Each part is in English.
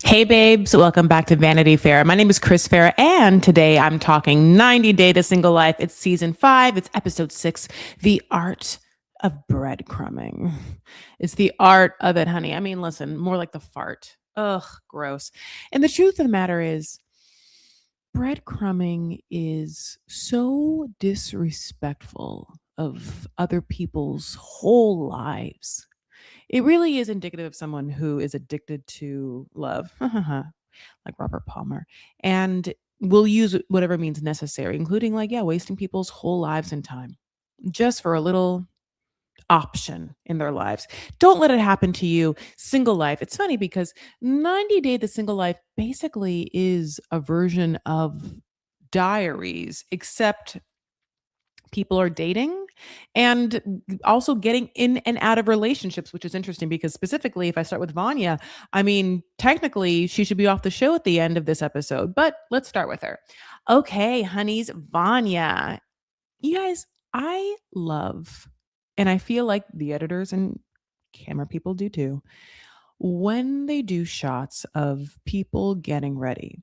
Hey babes, welcome back to Vanity Fair. My name is Chris Fair, and today I'm talking 90 Day to Single Life. It's season 5, it's episode 6, The Art of Breadcrumbing. It's the art of it, honey. I mean, listen, more like the fart. Ugh, gross. And the truth of the matter is, breadcrumbing is so disrespectful of other people's whole lives. It really is indicative of someone who is addicted to love, like Robert Palmer, and will use whatever means necessary, including wasting people's whole lives and time just for a little option in their lives. Don't let it happen to you. Single life. It's funny because 90 Day the Single Life basically is a version of diaries, except people are dating and also getting in and out of relationships, which is interesting because specifically, if I start with Vanya, I mean, technically, she should be off the show at the end of this episode, but let's start with her. Okay, honeys, Vanya. You guys, I love, and I feel like the editors and camera people do too, when they do shots of people getting ready.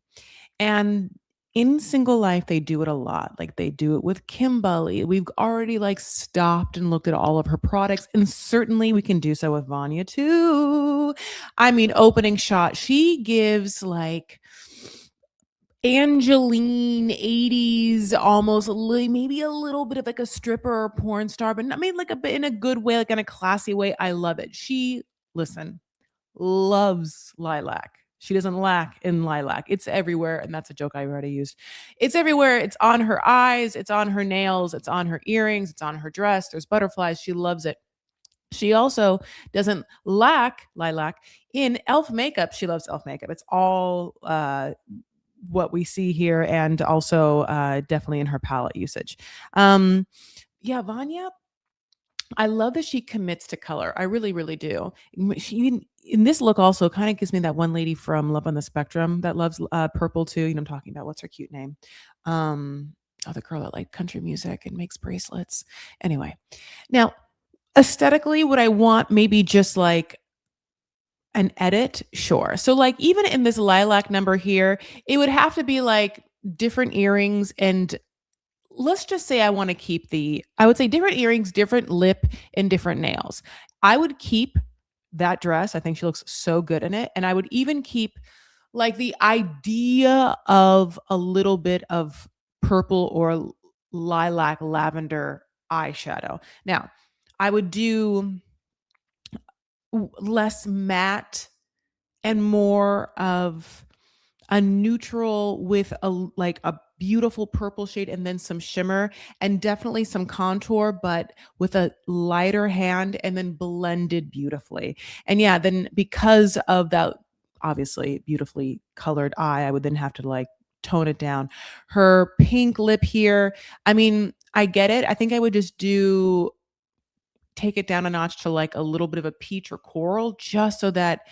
And in single life, they do it a lot. Like they do it with Kimberly. We've already stopped and looked at all of her products. And certainly we can do so with Vanya too. I mean, opening shot, she gives Angeline 80s, almost maybe a little bit of a stripper or porn star, but I mean like a bit in a good way, like in a classy way. I love it. Listen, loves lilac. She doesn't lack in lilac. It's everywhere. And that's a joke I already used. It's everywhere. It's on her eyes. It's on her nails. It's on her earrings. It's on her dress. There's butterflies. She loves it. She also doesn't lack lilac in elf makeup. She loves elf makeup. It's all what we see here, and also definitely in her palette usage. Yeah, Vanya, I love that she commits to color. I really, really do. She in this look also kind of gives me that one lady from Love on the Spectrum that loves purple too. You know, I'm talking about what's her cute name? The girl that liked country music and makes bracelets. Anyway, now aesthetically, would I want maybe just like an edit? Sure. So even in this lilac number here, it would have to be like different earrings, and let's just say I want to keep I would say different earrings, different lip, and different nails. I would keep that dress. I think she looks so good in it. And I would even keep the idea of a little bit of purple or lilac lavender eyeshadow. Now, I would do less matte and more of a neutral with a beautiful purple shade and then some shimmer and definitely some contour, but with a lighter hand and then blended beautifully. And yeah, then because of that obviously beautifully colored eye, I would then have to tone it down. Her pink lip here, I mean, I get it. I think I would just take it down a notch to a little bit of a peach or coral, just so that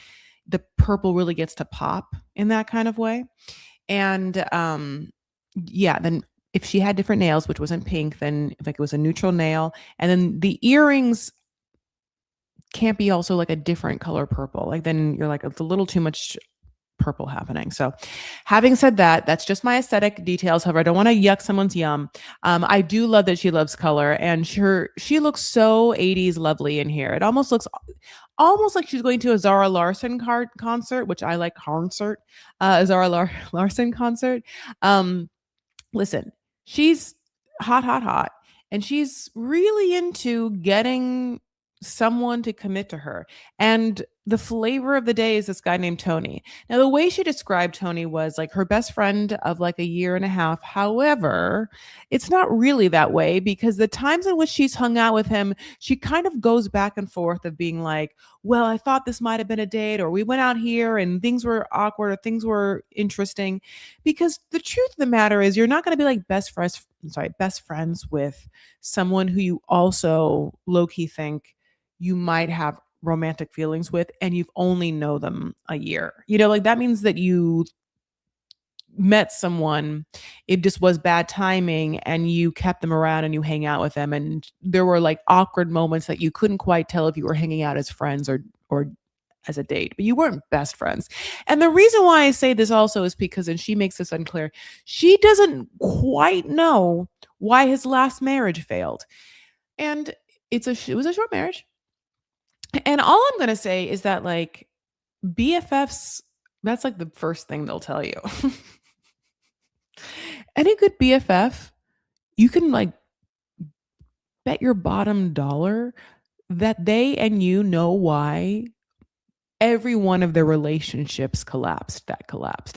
the purple really gets to pop in that kind of way. And yeah, then if she had different nails, which wasn't pink, then it was a neutral nail. And then the earrings can't be also a different color purple. Then you're it's a little too much purple happening. So having said that, that's just my aesthetic details. However, I don't want to yuck someone's yum. I do love that she loves color, and she looks so 80s lovely in here. It almost looks almost like she's going to a Zara Larson concert, which I like concert, Larson concert. Listen, she's hot, hot, hot, and she's really into getting someone to commit to her. And the flavor of the day is this guy named Tony. Now, the way she described Tony was her best friend of a year and a half. However, it's not really that way, because the times in which she's hung out with him, she kind of goes back and forth of being well, I thought this might have been a date, or we went out here and things were awkward or things were interesting. Because the truth of the matter is, you're not going to be best friends with someone who you also low-key think you might have romantic feelings with, and you've only know them a year. That means that you met someone, it just was bad timing, and you kept them around and you hang out with them, and there were awkward moments that you couldn't quite tell if you were hanging out as friends or as a date, but you weren't best friends. And the reason why I say this also is because, and she makes this unclear, she doesn't quite know why his last marriage failed. And it was a short marriage. And all I'm going to say is that like BFFs, that's like the first thing they'll tell you. Any good BFF, you can like bet your bottom dollar that they and you know why every one of their relationships collapsed,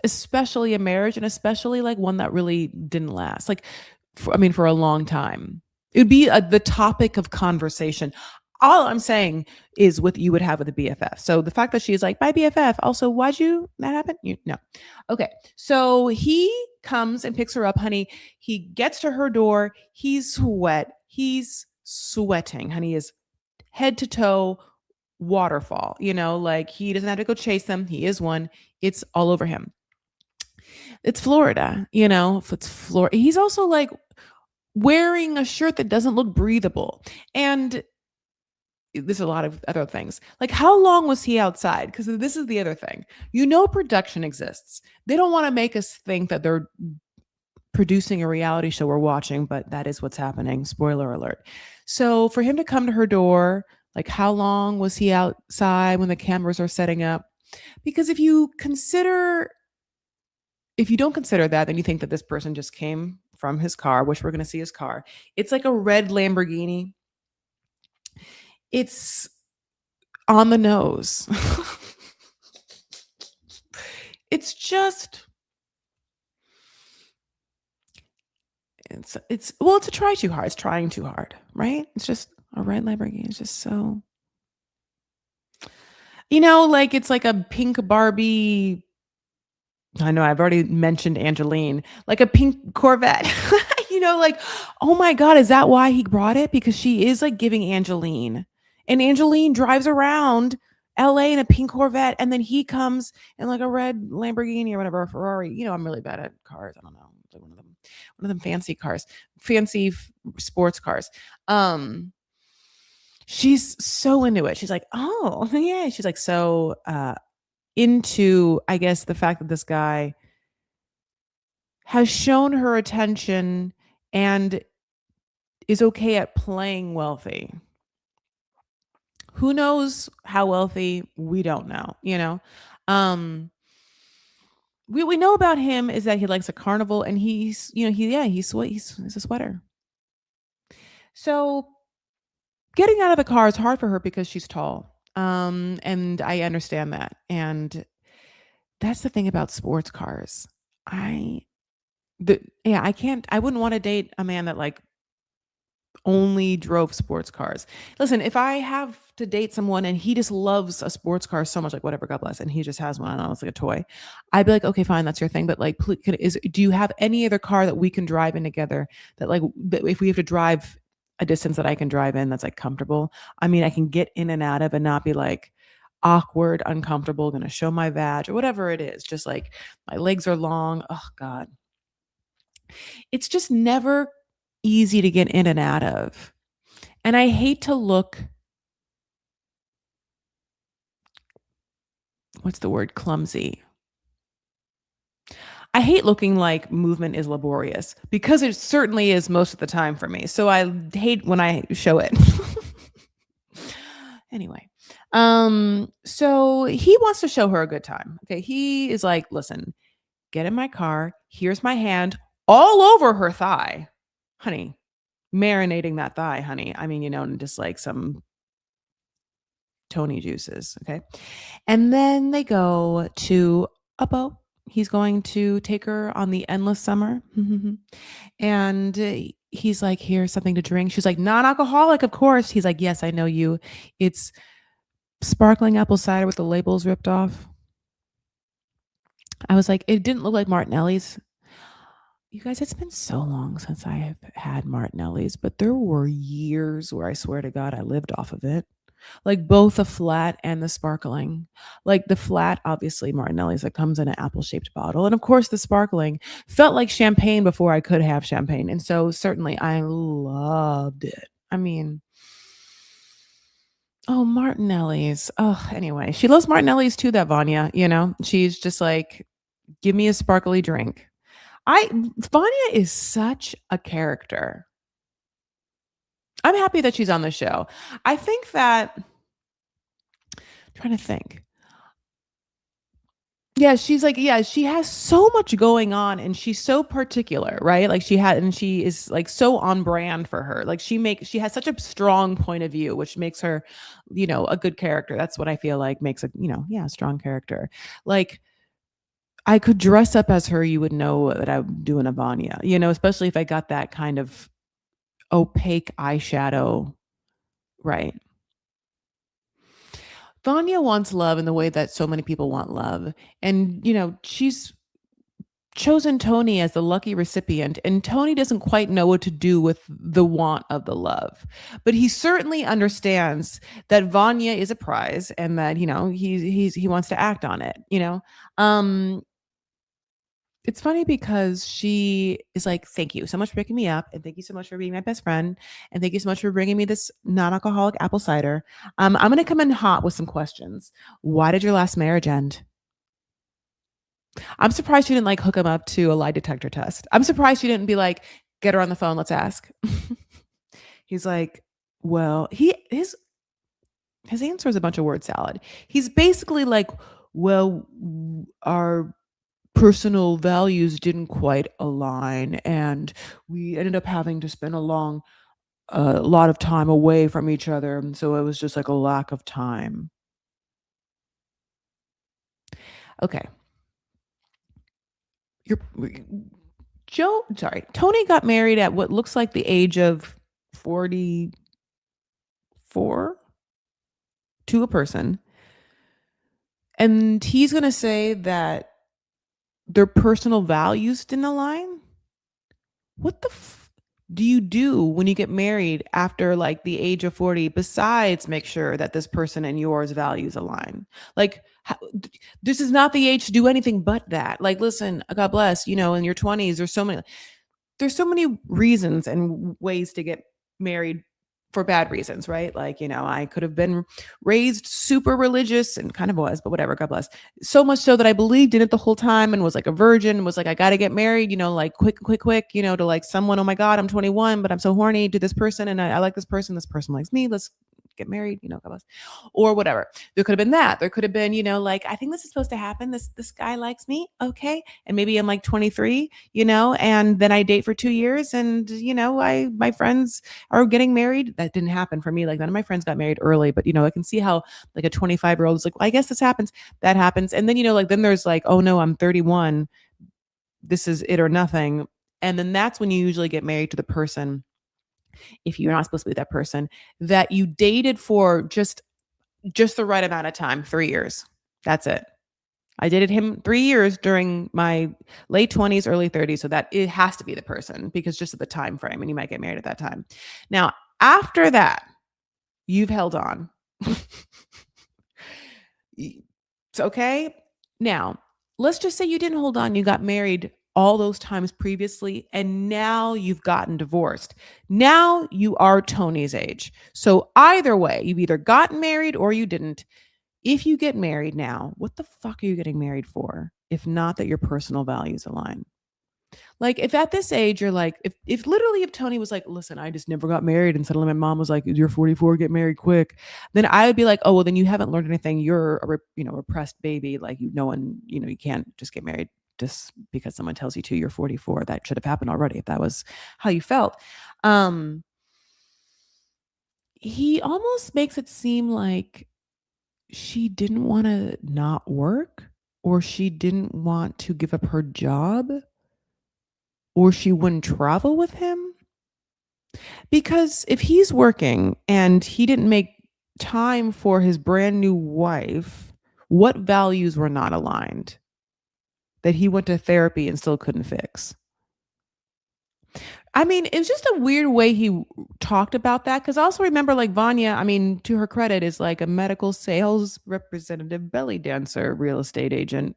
especially a marriage, and especially like one that really didn't last. Like, for a long time. It would be the topic of conversation. All I'm saying is what you would have with a BFF. So the fact that she's like, my BFF, also, why'd that happen? No. Okay. So he comes and picks her up, honey. He gets to her door. He's wet. He's sweating, honey, is head to toe waterfall, like he doesn't have to go chase them. He is one. It's all over him. It's Florida, if it's Florida. He's also like wearing a shirt that doesn't look breathable. And there's a lot of other things. Like, how long was he outside? Because this is the other thing. Production exists. They don't want to make us think that they're producing a reality show we're watching, but that is what's happening. Spoiler alert. So for him to come to her door, like, how long was he outside when the cameras are setting up? Because if you don't consider that, then you think that this person just came from his car, which we're going to see his car. It's like a red Lamborghini. It's on the nose. It's just, it's a try too hard. It's trying too hard, right? It's just a red Lamborghini. It's just so, like it's like a pink Barbie. I know I've already mentioned Angeline, like a pink Corvette. Like, oh my God, is that why he brought it? Because she is like giving Angeline. And Angeline drives around LA in a pink Corvette, and then he comes in like a red Lamborghini or whatever, a Ferrari. I'm really bad at cars. I don't know. It's like one of them fancy cars, fancy sports cars. She's so into it. She's like, oh yeah. She's like so into, I guess, the fact that this guy has shown her attention and is okay at playing wealthy. Who knows how wealthy? We don't know, Um we know about him is that he likes a carnival, and he's a sweater. So getting out of the car is hard for her because she's tall. And I understand that. And that's the thing about sports cars. I wouldn't want to date a man that like only drove sports cars. Listen, if I have to date someone and he just loves a sports car so much, like whatever, God bless, and he just has one, I don't know, it's like a toy, I'd be like, okay, fine, that's your thing. But like, do you have any other car that we can drive in together that like, if we have to drive a distance that I can drive in, that's like comfortable? I mean, I can get in and out of and not be like awkward, uncomfortable, gonna show my vag or whatever it is. Just like my legs are long. Oh God. It's just never easy to get in and out of. And I hate to look, what's the word? Clumsy. I hate looking like movement is laborious because it certainly is most of the time for me. So I hate when I show it. Anyway, so he wants to show her a good time. Okay, he is like, listen, get in my car. Here's my hand all over her thigh, honey. Marinating that thigh, honey. I mean, just like some Tony juices. Okay. And then they go to a boat. He's going to take her on the endless summer. And he's like, here's something to drink. She's like, non-alcoholic, of course. He's like, yes, I know you. It's sparkling apple cider with the labels ripped off. I was like, it didn't look like Martinelli's. You guys, it's been so long since I have had Martinelli's, but there were years where I swear to God, I lived off of it. Like both the flat and the sparkling. Like the flat, obviously Martinelli's, that comes in an apple-shaped bottle. And of course the sparkling felt like champagne before I could have champagne. And so certainly I loved it. I mean, Oh, Martinelli's. Oh, anyway, she loves Martinelli's too, that Vanya, you know? She's just like, "Give me a sparkly drink." I Vanya is such a character. I'm happy that she's on the show. I think that trying to think. Yeah, she's like yeah, she has so much going on and she's so particular, right? Like she is like so on brand for her. Like she has such a strong point of view, which makes her, a good character. That's what I feel like makes a strong character. Like I could dress up as her, you would know that I'm doing a Vanya, especially if I got that kind of opaque eyeshadow, right? Vanya wants love in the way that so many people want love. And, she's chosen Tony as the lucky recipient, and Tony doesn't quite know what to do with the want of the love. But he certainly understands that Vanya is a prize and that, he wants to act on it. Um, it's funny because she is like, "Thank you so much for picking me up, and thank you so much for being my best friend, and thank you so much for bringing me this non-alcoholic apple cider. I'm gonna come in hot with some questions. Why did your last marriage end?" I'm surprised she didn't like hook him up to a lie detector test. I'm surprised she didn't be like, "Get her on the phone, let's ask." He's like, "Well, his answer is a bunch of word salad." He's basically like, "Well, our personal values didn't quite align and we ended up having to spend a lot of time away from each other, and so it was just like a lack of time." Okay. You're Tony got married at what looks like the age of 44 to a person, and he's gonna say that their personal values didn't align? What the do you do when you get married after, like, the age of 40 besides make sure that this person and yours values align? Like, this is not the age to do anything but that. Like, listen, God bless, in your 20s, there's so many reasons and ways to get married for bad reasons, right? Like, I could have been raised super religious and kind of was, but whatever, God bless. So much so that I believed in it the whole time and was like a virgin, was like, I got to get married, like quick, quick, quick, to like someone, oh my God, I'm 21, but I'm so horny to this person and I like this person likes me. Let's get married, God bless. Or whatever. There could have been that. There could have been, like, I think this is supposed to happen. This guy likes me. Okay. And maybe I'm like 23, and then I date for 2 years and, my friends are getting married. That didn't happen for me. Like none of my friends got married early, but, I can see how like a 25-year-old is like, well, I guess this happens. That happens. And then, like, then there's like, oh no, I'm 31. This is it or nothing. And then that's when you usually get married to the person, if you're not supposed to be that person, that you dated for just the right amount of time, 3 years. That's it. I dated him 3 years during my late 20s, early 30s. So that it has to be the person because just at the time frame, and you might get married at that time. Now, after that, you've held on. It's okay. Now, let's just say you didn't hold on. You got married all those times previously, and now you've gotten divorced. Now you are Tony's age. So either way, you've either gotten married or you didn't. If you get married now, what the fuck are you getting married for? If not that your personal values align. Like if at this age you're like, if literally if Tony was like, listen, I just never got married, and suddenly my mom was like, you're 44, get married quick, then I would be like, oh well, then you haven't learned anything. You're repressed baby. Like no one, you can't just get married just because someone tells you to. You're 44. That should have happened already if that was how you felt. Um, he almost makes it seem like she didn't want to not work, or she didn't want to give up her job, or she wouldn't travel with him. Because if he's working and he didn't make time for his brand new wife, what values were not aligned that he went to therapy and still couldn't fix? I mean, it's just a weird way he talked about that. Cause I also remember like Vanya, I mean, to her credit, is like a medical sales representative, belly dancer, real estate agent,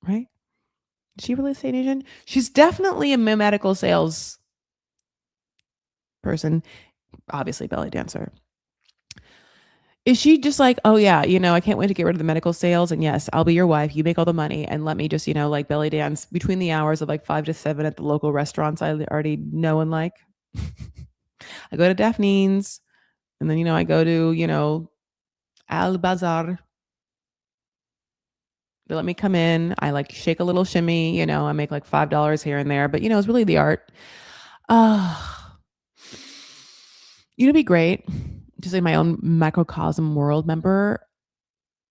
right? Is she a real estate agent? She's definitely a medical sales person. obviously belly dancer. Is she just like, "Oh, yeah, I can't wait to get rid of the medical sales, and yes, I'll be your wife, you make all the money, and let me just, like, belly dance between the hours of, like, 5 to 7 at the local restaurants I already know and like." I go to Daphne's, and then, I go to, Al Bazar. They let me come in, I, like, shake a little shimmy, I make, like, $5 here and there, but, it's really the art. Ah, it'd be great, just in my own microcosm world member.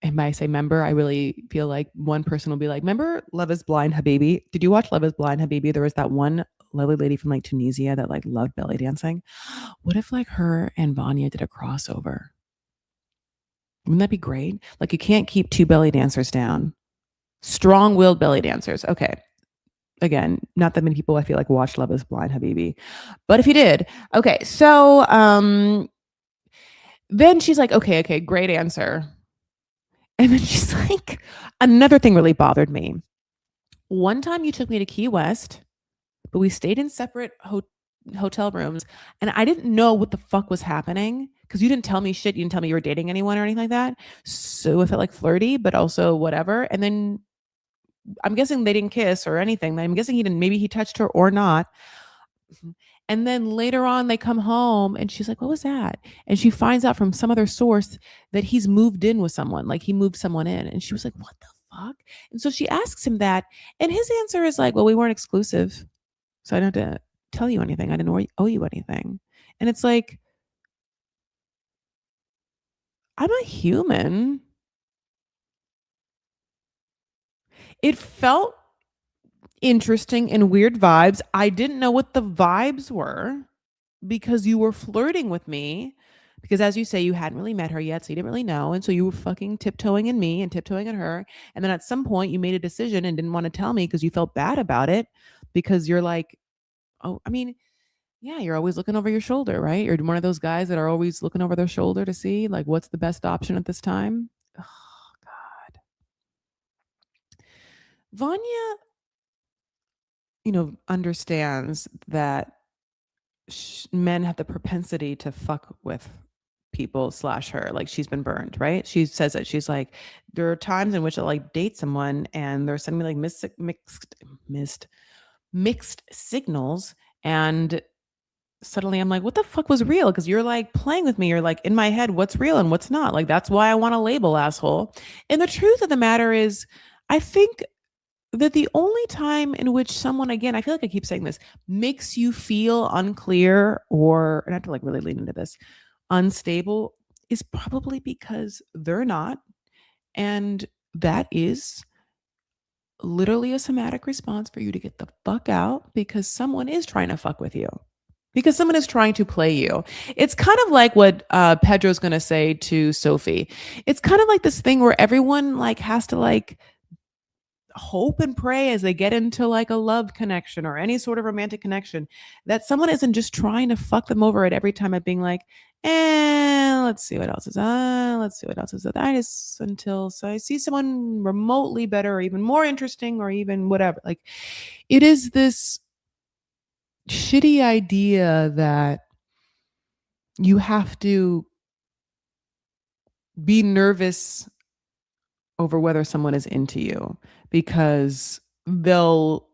And by I say member, I really feel like one person will be like, "Remember Love Is Blind Habibi? Did you watch Love Is Blind Habibi? There was that one lovely lady from, like, Tunisia that, like, loved belly dancing." What if, like, her and Vanya did a crossover? Wouldn't that be great? Like, you can't keep 2 belly dancers down. Strong-willed belly dancers. Okay. Again, not that many people I feel like watch Love Is Blind Habibi. But if you did, okay. So, then she's like, "Okay, okay, great answer." And then she's like, "Another thing really bothered me. One time you took me to Key West, but we stayed in separate hotel rooms, and I didn't know what the fuck was happening because you didn't tell me shit. You didn't tell me you were dating anyone or anything like that. So it felt like flirty, but also whatever. And then I'm guessing they didn't kiss or anything. I'm guessing he didn't. Maybe he touched her or not. Mhm. And then later on, they come home and she's like, "What was that?" And she finds out from some other source that he's moved in with someone, like he moved someone in. And she was like, "What the fuck?" And so she asks him that. And his answer is like, "Well, we weren't exclusive. So I don't have to tell you anything. I didn't owe you anything." And it's like, I'm a human. It felt interesting and weird vibes. I didn't know what the vibes were because you were flirting with me. Because as you say, you hadn't really met her yet, so you didn't really know. And so you were fucking tiptoeing in me and tiptoeing in her. And then at some point you made a decision and didn't want to tell me because you felt bad about it. Because you're like, oh, I mean, yeah, you're always looking over your shoulder, right? You're one of those guys that are always looking over their shoulder to see like what's the best option at this time. Oh God. Vanya, understands that men have the propensity to fuck with people slash her. Like she's been burned, right? She says that she's like, there are times in which I like date someone and they're sending me like mixed signals, and suddenly I'm like, what the fuck was real? Because you're like playing with me. You're like in my head, what's real and what's not. Like that's why I want to label asshole. And the truth of the matter is, I think that the only time in which someone, again, I feel like I keep saying this, makes you feel unclear or, and I have to like really lean into this, unstable is probably because they're not. And that is literally a somatic response for you to get the fuck out because someone is trying to fuck with you. Because someone is trying to play you. It's kind of like what Pedro's gonna say to Sophie. It's kind of like this thing where everyone like has to like hope and pray as they get into like a love connection or any sort of romantic connection that someone isn't just trying to fuck them over at every time at being like, let's see what else is let's see what else is that is until so I see someone remotely better or even more interesting or even whatever. Like it is this shitty idea that you have to be nervous over whether someone is into you because they'll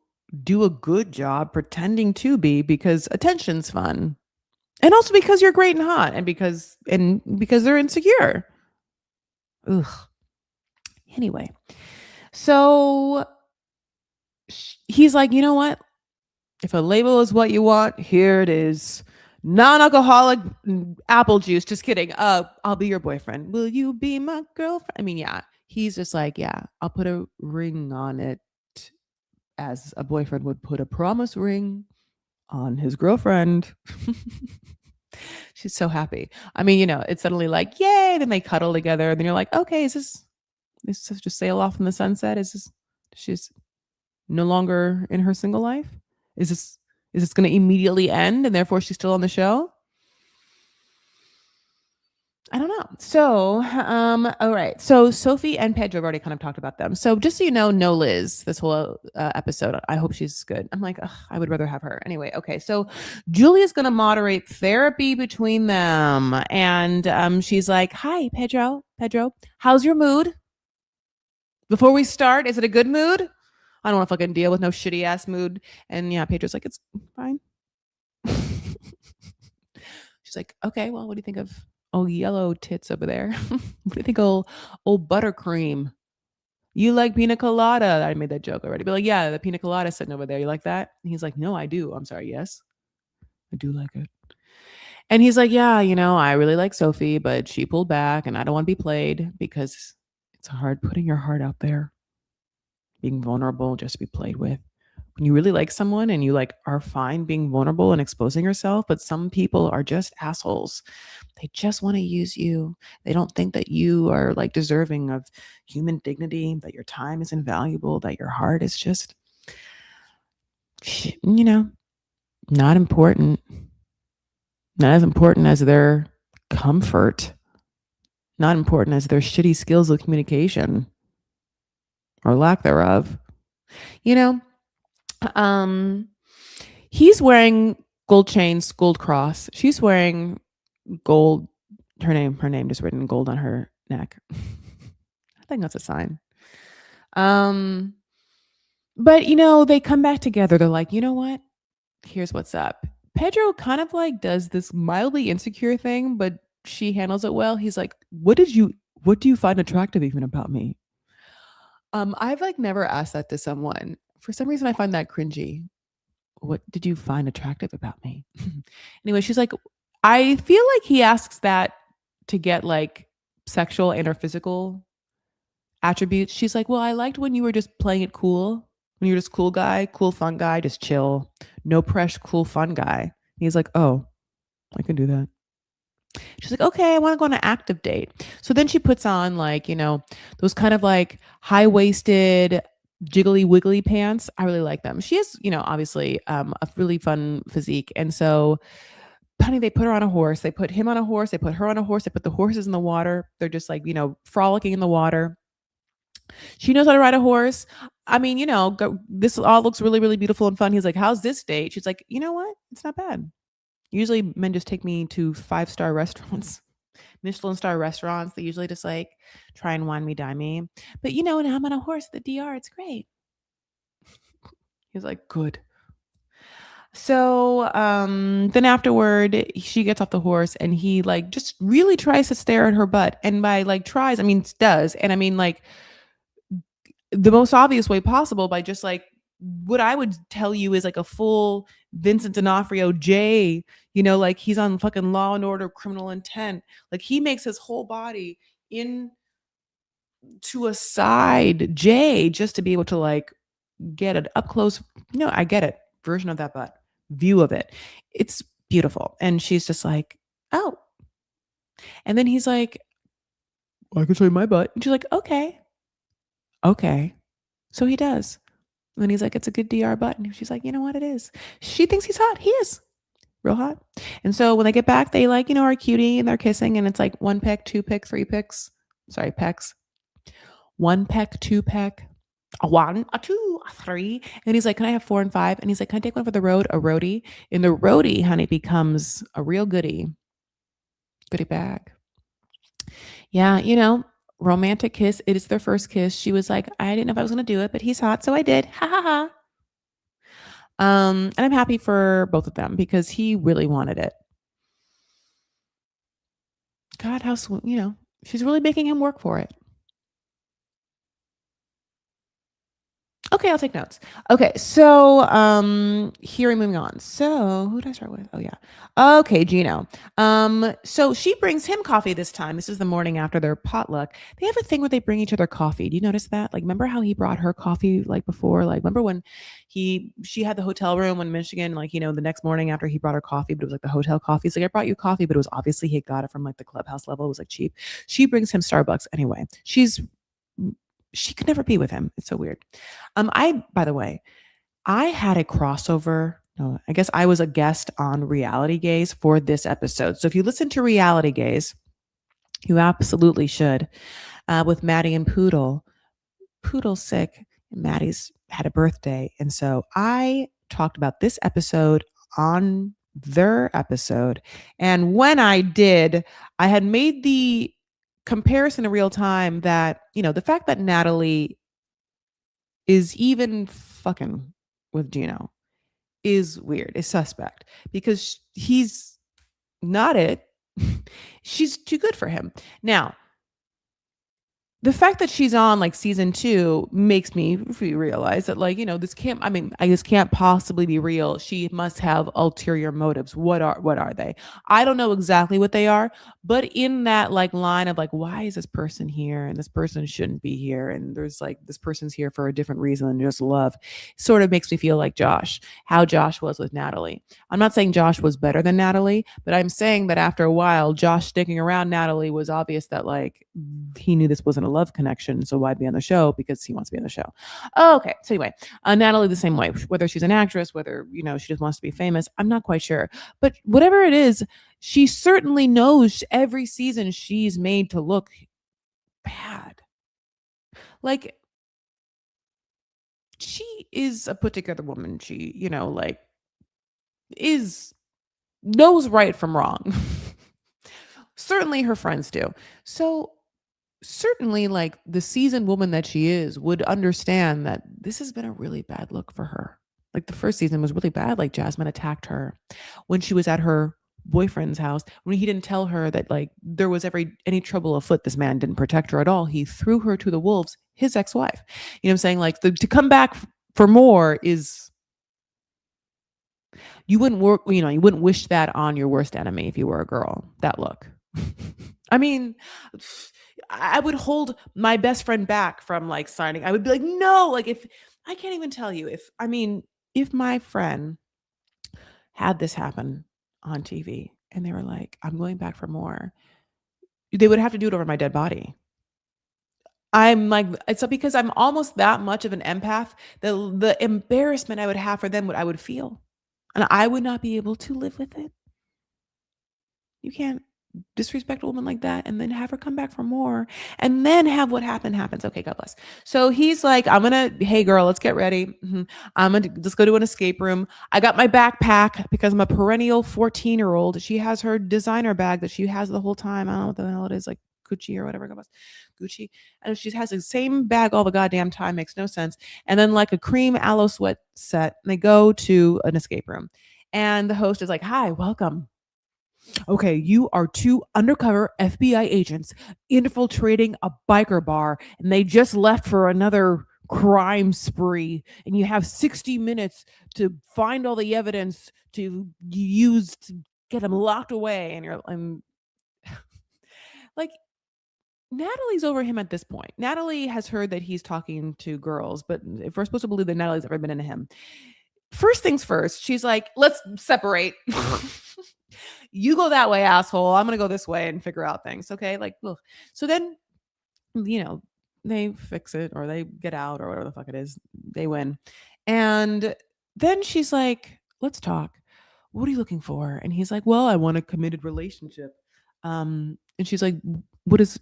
do a good job pretending to be because attention's fun. And also because you're great and hot and because they're insecure. Ugh. Anyway, so he's like, "You know what? If a label is what you want, here it is. Non-alcoholic apple juice." Just kidding. I'll be your boyfriend. Will you be my girlfriend? I mean, yeah. He's just like, yeah, I'll put a ring on it as a boyfriend would put a promise ring on his girlfriend. She's so happy. I mean, it's suddenly like, yay, then they cuddle together. And then you're like, okay, is this just sail off in the sunset? She's no longer in her single life? Is this going to immediately end and therefore she's still on the show? I don't know. So, all right. So Sophie and Pedro have already kind of talked about them. So just so you know, no Liz this whole episode. I hope she's good. I'm like, ugh, I would rather have her. Anyway, okay. So Julia's going to moderate therapy between them. And she's like, hi, Pedro. Pedro, how's your mood? Before we start, is it a good mood? I don't want to fucking deal with no shitty ass mood. And yeah, Pedro's like, it's fine. She's like, okay, well, what do you think of old yellow tits over there? What do you think of old buttercream? You like pina colada? I made that joke already. But like, yeah, the pina colada sitting over there. You like that? And he's like, no, I do. I'm sorry. Yes, I do like it. And he's like, yeah, I really like Sophie, but she pulled back and I don't want to be played because it's hard putting your heart out there, being vulnerable just to be played with. When you really like someone and you like are fine being vulnerable and exposing yourself, but some people are just assholes. They just want to use you. They don't think that you are like deserving of human dignity, that your time is invaluable, that your heart is just, not important. Not as important as their comfort. Not important as their shitty skills of communication or lack thereof. You know, he's wearing gold chains, gold cross. She's wearing gold. Her name just written in gold on her neck. I think that's a sign. But they come back together. They're like, you know what? Here's what's up. Pedro kind of like does this mildly insecure thing, but she handles it well. He's like, what do you find attractive even about me? I've like never asked that to someone. For some reason I find that cringy. What did you find attractive about me? Anyway, she's like, I feel like he asks that to get like sexual and or physical attributes. She's like, well, I liked when you were just playing it cool. When you're just cool guy, cool fun guy, just chill, no pressure, cool fun guy. And he's like, oh, I can do that. She's like, okay, I want to go on an active date. So then she puts on like, those kind of like high waisted, jiggly wiggly pants. I really like them. She has, obviously a really fun physique. And so, honey, they put her on a horse. They put him on a horse. They put her on a horse. They put the horses in the water. They're just like, frolicking in the water. She knows how to ride a horse. I mean, this all looks really, really beautiful and fun. He's like, how's this date? She's like, you know what? It's not bad. Usually men just take me to 5-star restaurants, Michelin star restaurants. They usually just like try and wine me, dine me. But now I'm on a horse at the DR. It's great. He's like, good. So then afterward, she gets off the horse and he like just really tries to stare at her butt. And by like tries, I mean does. And I mean like the most obvious way possible by just like what I would tell you is like a full Vincent D'Onofrio J, like he's on fucking Law and Order Criminal Intent. Like he makes his whole body in to a side J just to be able to like get it up close. I get it. Version of that butt. View of it. It's beautiful. And she's just like, oh. And then he's like, I can show you my butt. And she's like, okay. Okay. So he does. And then he's like, it's a good DR butt. And she's like, you know what it is? She thinks he's hot. He is real hot. And so when they get back, they like, are cutie and they're kissing. And it's like 1 peck, 2 peck, 3 pecks. Sorry, pecks. 1 peck, 2 peck. A 1, a 2, a 3. And he's like, can I have 4 and 5? And he's like, can I take one for the road? A roadie. And the roadie, honey, becomes a real goodie. Goodie bag. Yeah, romantic kiss. It is their first kiss. She was like, I didn't know if I was going to do it, but he's hot. So I did. Ha ha ha. And I'm happy for both of them because he really wanted it. God, how sweet, she's really making him work for it. Okay, I'll take notes. Okay, so here we're moving on. So who did I start with? Oh yeah. Okay, Gino. So she brings him coffee this time. This is the morning after their potluck. They have a thing where they bring each other coffee. Do you notice that? Like, remember how he brought her coffee like before? Like, remember when she had the hotel room in Michigan, like, the next morning after he brought her coffee, but it was like the hotel coffee. It's like, I brought you coffee, but it was obviously he got it from like the clubhouse level. It was like cheap. She brings him Starbucks anyway. She could never be with him. It's so weird. By the way, I had a crossover. No, I guess I was a guest on Reality Gaze for this episode. So if you listen to Reality Gaze, You absolutely should. With Maddie and Poodle, Poodle's sick. Maddie's had a birthday. And so I talked about this episode on their episode. And when I did, I had made the comparison in real time that, the fact that Natalie is even fucking with Gino is weird, is suspect because he's not it. She's too good for him. Now, the fact that she's on like season 2 makes me realize that this can't, I mean, I just can't possibly be real. She must have ulterior motives. What are they? I don't know exactly what they are, but in that like line of like, why is this person here and this person shouldn't be here, and there's like this person's here for a different reason than just love, sort of makes me feel like how Josh was with Natalie. I'm not saying Josh was better than Natalie, but I'm saying that after a while, Josh sticking around Natalie was obvious that like he knew this wasn't a love connection. So why be on the show? Because he wants to be on the show. Okay. So anyway, Natalie the same way. Whether she's an actress, whether she just wants to be famous, I'm not quite sure. But whatever it is, she certainly knows every season she's made to look bad. Like she is a put together woman. She, like is knows right from wrong. Certainly her friends do. So certainly like the seasoned woman that she is would understand that this has been a really bad look for her. Like the first season was really bad. Like Jasmine attacked her when she was at her boyfriend's house, when he didn't tell her that like there was any trouble afoot. This man didn't protect her at all. He threw her to the wolves, his ex-wife. You know what I'm saying? Like to come back for more is, you wouldn't work, you wouldn't wish that on your worst enemy if you were a girl, that look. I mean, I would hold my best friend back from like signing. I would be like, no, like if I can't even tell you if my friend had this happen on TV and they were like, I'm going back for more, they would have to do it over my dead body. I'm like, it's because I'm almost that much of an empath. The embarrassment I would have for them, what I would feel, and I would not be able to live with it. You can't disrespect a woman like that and then have her come back for more and then have what happened happens. Okay, God bless. So he's like, hey girl, let's get ready. I'm gonna just go to an escape room. I got my backpack because I'm a perennial 14-year-old. She has her designer bag that she has the whole time. I don't know what the hell it is, like Gucci or whatever it was. Gucci. And she has the same bag all the goddamn time. Makes no sense. And then like a cream aloe sweat set. And they go to an escape room. And the host is like, hi, welcome. Okay, you are two undercover FBI agents infiltrating a biker bar, and they just left for another crime spree. And you have 60 minutes to find all the evidence to use to get them locked away. And I'm like, Natalie's over him at this point. Natalie has heard that he's talking to girls, but if we're supposed to believe that Natalie's ever been into him, first things first, she's like, let's separate. You go that way, asshole. I'm going to go this way and figure out things. Okay. Like, ugh. So then, they fix it or they get out or whatever the fuck it is. They win. And then she's like, let's talk. What are you looking for? And he's like, well, I want a committed relationship. And she's like, what does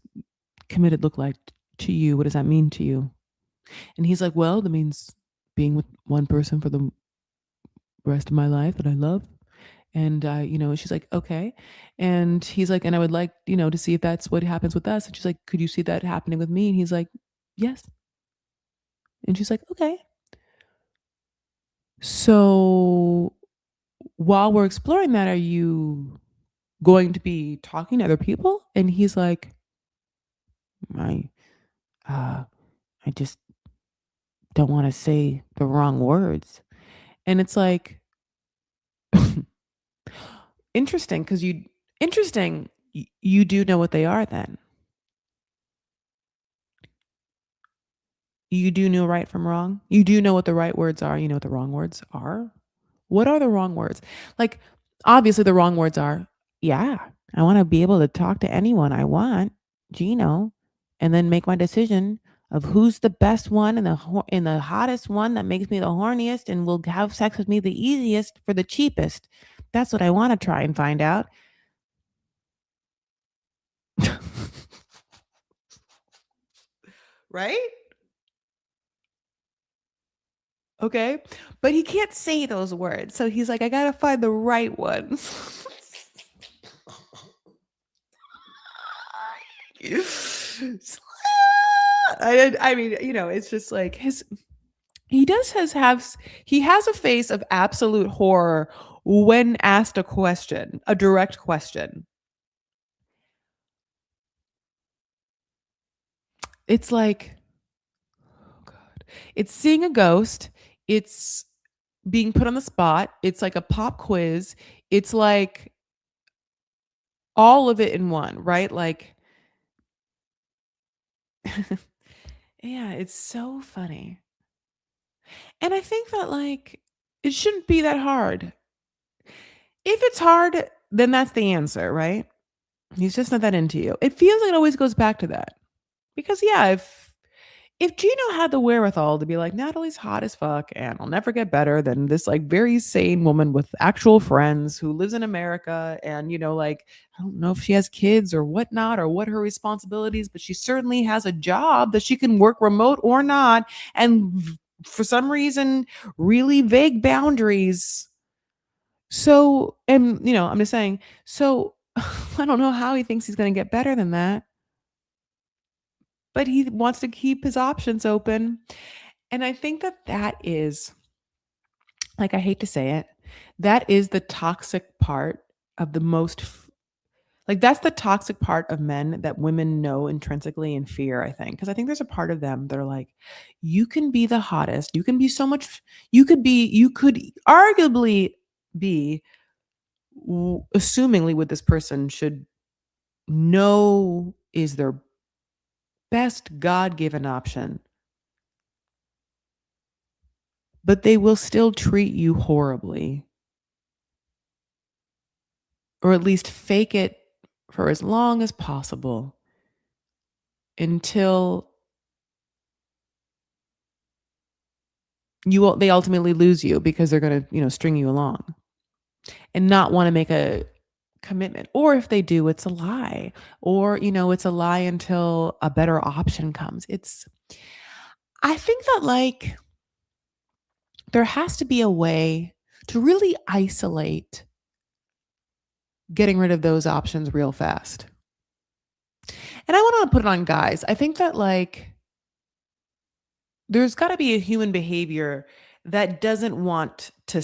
committed look like to you? What does that mean to you? And he's like, well, that means being with one person for the rest of my life that I love. And she's like, okay. And he's like, and I would like, to see if that's what happens with us. And she's like, could you see that happening with me? And he's like, yes. And she's like, okay. So while we're exploring that, are you going to be talking to other people? And he's like, I I just don't want to say the wrong words. And it's like, interesting, because you do know what they are then. You do know right from wrong. You do know what the right words are. You know what the wrong words are. What are the wrong words? Like, obviously, the wrong words are, yeah, I want to be able to talk to anyone I want, Gino, and then make my decision of who's the best one and the hottest one that makes me the horniest and will have sex with me the easiest for the cheapest. That's what I want to try and find out. right? Okay. But he can't say those words. So he's like, I got to find the right one. I mean, it's just like he does has he has a face of absolute horror when asked a question, a direct question. It's like, oh God, it's seeing a ghost. It's being put on the spot. It's like a pop quiz. It's like all of it in one, right? Like, yeah, it's so funny. And I think that like it shouldn't be that hard. If it's hard, then that's the answer, right? He's just not that into you. It feels like it always goes back to that. Because yeah, if Gino had the wherewithal to be like, Natalie's hot as fuck and I'll never get better than this like very sane woman with actual friends who lives in America and like I don't know if she has kids or whatnot or what her responsibilities, but she certainly has a job that she can work remote or not. And for some reason, really vague boundaries. So, and I'm just saying, so I don't know how he thinks he's going to get better than that, but he wants to keep his options open. And I think that that is, like, I hate to say it, that is the toxic part of the like, that's the toxic part of men that women know intrinsically and fear, I think. Because I think there's a part of them that are like, you can be the hottest. You can be so much, you could arguably be, assumingly, what this person should know is their best God given option, but they will still treat you horribly, or at least fake it for as long as possible until they ultimately lose you because they're going to, string you along and not want to make a commitment. Or if they do, it's a lie. Or, it's a lie until a better option comes. I think that like there has to be a way to really isolate getting rid of those options real fast. And I want to put it on guys. I think that like there's got to be a human behavior that doesn't want to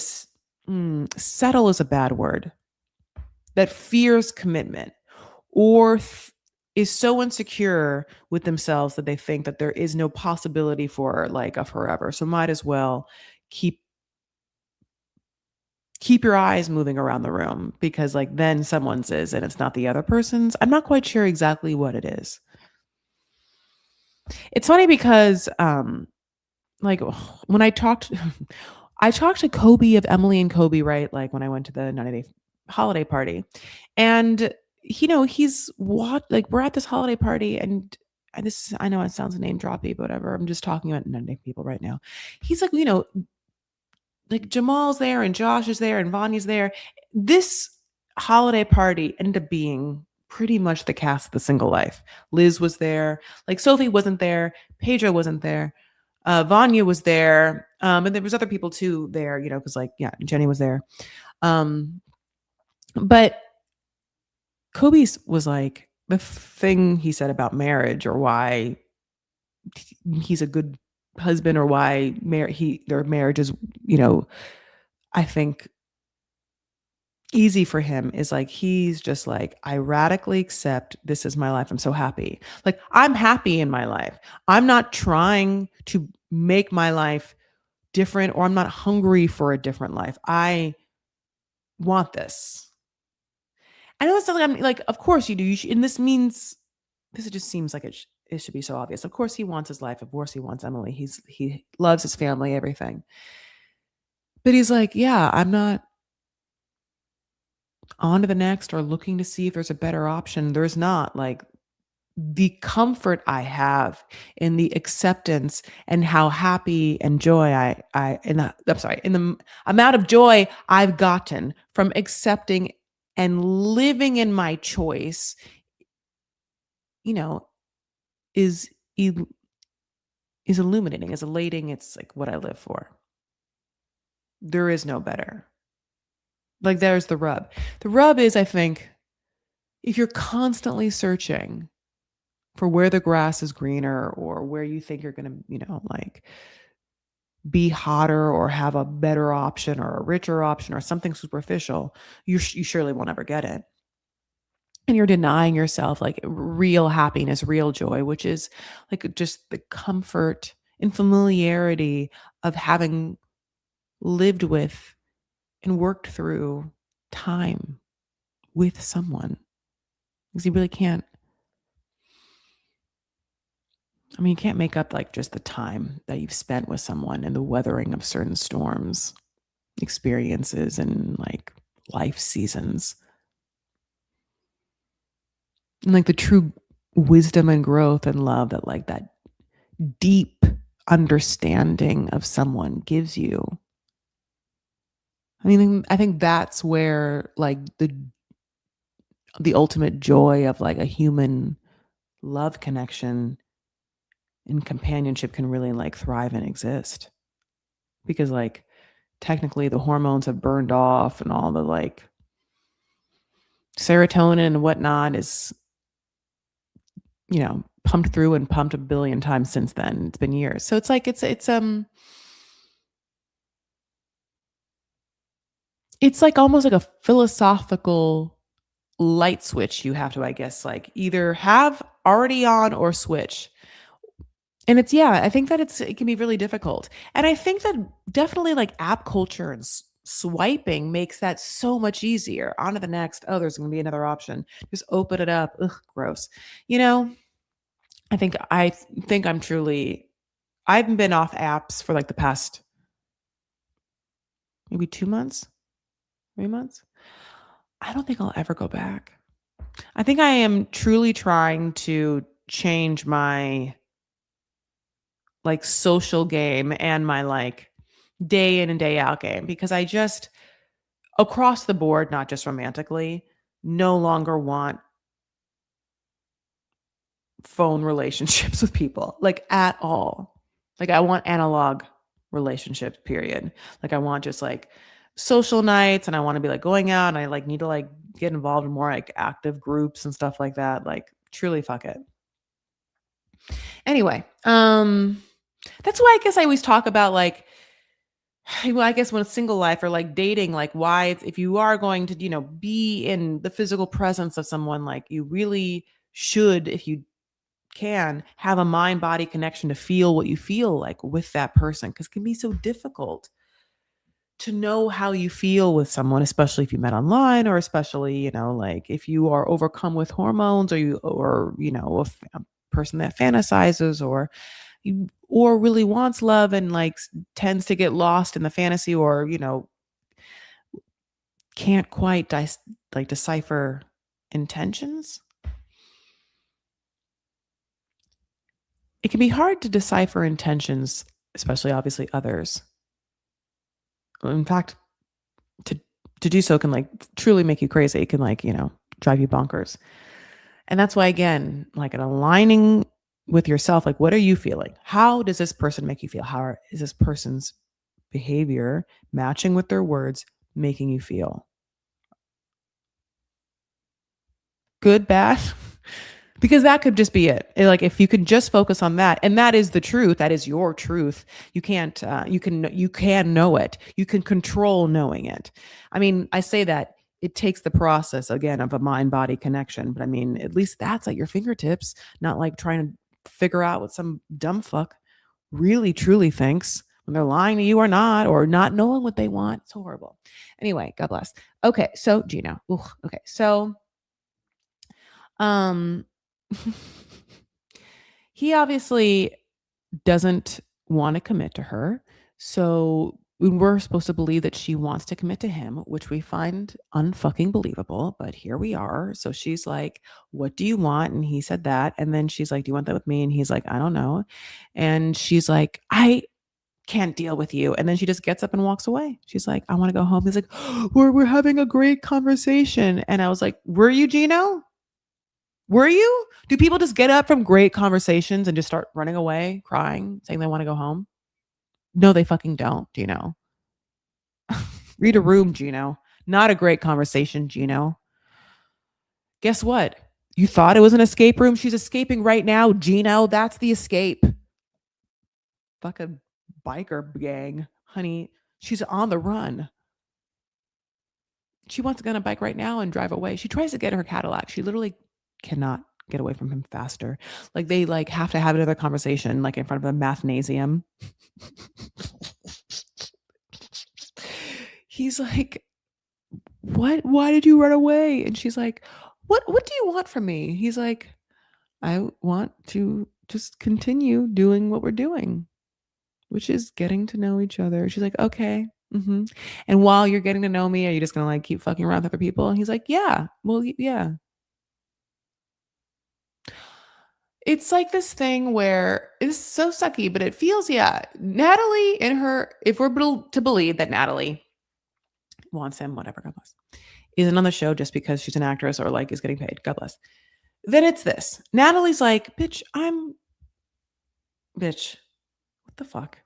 settle is a bad word, that fears commitment or is so insecure with themselves that they think that there is no possibility for like a forever. So might as well keep your eyes moving around the room because like then someone's is and it's not the other person's. I'm not quite sure exactly what it is. It's funny because like when I talked to Kobe of Emily and Kobe, right? Like when I went to the 90-day holiday party. And he's what like we're at this holiday party and this I know it sounds name droppy, but whatever. I'm just talking about 90-day people right now. He's like, like Jamal's there and Josh is there and Vanya's there. This holiday party ended up being pretty much the cast of The Single Life. Liz was there. Like Sophie wasn't there. Pedro wasn't there. Vanya was there. And there was other people too there, because like, yeah, Jenny was there. But Kobe was like, the thing he said about marriage or why he's a good husband or why their marriage is, I think easy for him is like he's just like I radically accept this is my life. I'm so happy. Like I'm happy in my life. I'm not trying to make my life different or I'm not hungry for a different life. I want this. I know it's not like I'm like of course you do. And this means this just seems like it should be so obvious. Of course he wants his life. Of course he wants Emily. He loves his family, everything. But he's like, yeah, I'm not on to the next or looking to see if there's a better option. There's not. Like the comfort I have in the acceptance and how happy and joy in the amount of joy I've gotten from accepting and living in my choice, is is illuminating, is elating. It's like what I live for. There is no better. Like, there's the rub. The rub is, I think, if you're constantly searching for where the grass is greener or where you think you're going to, like be hotter or have a better option or a richer option or something superficial, you surely won't ever get it. And you're denying yourself like real happiness, real joy, which is like just the comfort and familiarity of having lived with and worked through time with someone. Because you really can't, you can't make up like just the time that you've spent with someone and the weathering of certain storms, experiences, and like life seasons. And like the true wisdom and growth and love that like that deep understanding of someone gives you. I think that's where like the ultimate joy of like a human love connection and companionship can really like thrive and exist. Because like technically the hormones have burned off and all the like serotonin and whatnot is, pumped through and pumped a billion times since then. It's been years. So it's like it's like almost like a philosophical light switch you have to, I guess, like either have already on or switch. And I think that it can be really difficult. And I think that definitely like app culture and swiping makes that so much easier. On to the next. Oh, there's going to be another option. Just open it up. Ugh, gross. You know, I think I haven't been off apps for like the past maybe 2 months, 3 months. I don't think I'll ever go back. I think I am truly trying to change my like social game and my like day in and day out game because I just across the board, not just romantically, no longer want phone relationships with people like at all. Like I want analog relationships, period. Like I want just like social nights and I want to be like going out and I like need to like get involved in more like active groups and stuff like that. Like truly fuck it. Anyway, that's why I guess I always talk about like well, I guess when it's single life or like dating, like why if you are going to, be in the physical presence of someone, like you really should, if you can, have a mind body connection to feel what you feel like with that person. Cause it can be so difficult to know how you feel with someone, especially if you met online or especially, like if you are overcome with hormones or a person that fantasizes or really wants love and like tends to get lost in the fantasy or can't quite decipher intentions. It can be hard to decipher intentions, especially obviously others. In fact, to do so can like truly make you crazy. It can like drive you bonkers. And that's why again, like an aligning with yourself, like what are you feeling? How does this person make you feel? How is this person's behavior matching with their words making you feel? Good, bad? Because that could just be it. Like if you can just focus on that, and that is the truth, that is your truth. You can't. You can know it. You can control knowing it. I mean, I say that it takes the process again of a mind body connection, but I mean, at least that's at your fingertips. Not like trying to figure out what some dumb fuck really truly thinks when they're lying to you or not knowing what they want. It's so horrible. Anyway, God bless. Okay, so Gino. Ooh, okay, so um he obviously doesn't want to commit to her. So we're supposed to believe that she wants to commit to him, which we find unfucking believable. But here we are. So she's like, "What do you want?" And he said that. And then she's like, "Do you want that with me?" And he's like, "I don't know." And she's like, "I can't deal with you." And then she just gets up and walks away. She's like, "I want to go home." He's like, "We're having a great conversation." And I was like, "Were you, Gino?" Were you? Do people just get up from great conversations and just start running away, crying, saying they want to go home? No, they fucking don't, Gino. Read a room, Gino. Not a great conversation, Gino. Guess what? You thought it was an escape room? She's escaping right now, Gino. That's the escape. Fucking biker gang, honey. She's on the run. She wants to get on a bike right now and drive away. She tries to get her Cadillac. She literally cannot get away from him faster. Like they like have to have another conversation like in front of a mathnasium. He's like, "What? Why did you run away?" And she's like, What do you want from me?" He's like, "I want to just continue doing what we're doing, which is getting to know each other." She's like, "Okay." And while you're getting to know me, are you just gonna like keep fucking around with other people? And he's like, "Yeah, well, yeah." It's like this thing where it's so sucky, but it feels, yeah. Natalie in her, if we're to believe that Natalie wants him, whatever, God bless, isn't on the show just because she's an actress or like is getting paid, God bless. Then it's this. Natalie's like, bitch, what the fuck?